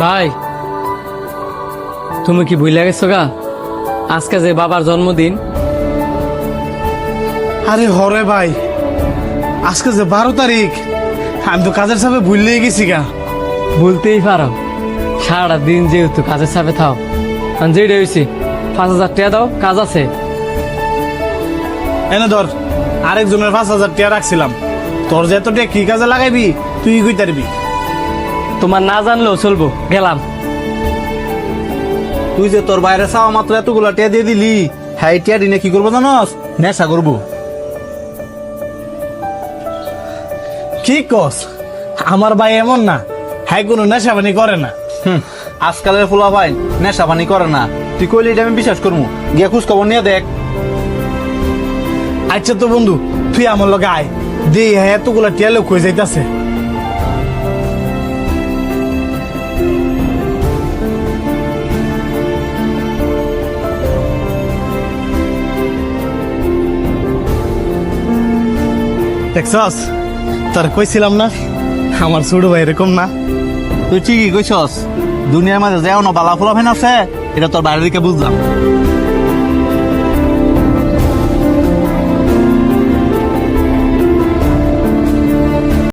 ভাই তুমি কি ভুলে গেছো গা আজকে যে বাবার জন্মদিন? আরে হরে ভাই, আজকে যে 12 তারিখ, আমি তো কাজের চাপে ভুললেই গেছি গা। বলতেই পারো, সারাটা দিন যেহেতু কাজের চাপে থাও, যেটা হয়েছি 5,000 টাকা দাও, কাজ আছে। এনে ধর, আরেকজনের 5,000 টাকা রাখছিলাম। তোর যে এত টাকা কি কাজে লাগাইবি তুই কই তারবি। তোমার না জানলেও চলবো, গেলাম। তুই যে তোর বাইরে চাওয়া মাত্র এতগুলা টিয়া দিয়ে দিলি, হ্যাঁ টিয়া দিনে কি করবো জানস? নেশা করবো। কি কস? আমার ভাই এমন না, হ্যাঁ কোনো নেশা পানি করে না। আজকালের ফুলা ভাই নেশা পানি করে না। তুই কইলি এটা আমি বিশ্বাস করবো? গিয়া খোঁজ খবর নিয়ে দেখ। আচ্ছা তো বন্ধু, তুই আমার লগে আয়, দে হ্যাঁ এতগুলা টিয়া লোক হয়ে যাইতাছে। দেখছস, তোর কইছিলাম না আমার ছোট ভাই এরকম না। তুই ঠিকই কইছস, দুনিয়ার মাঝে যেও না বালা ফুলা ফেন আছে, এটা তোর বাইরের দিকে বুঝলাম।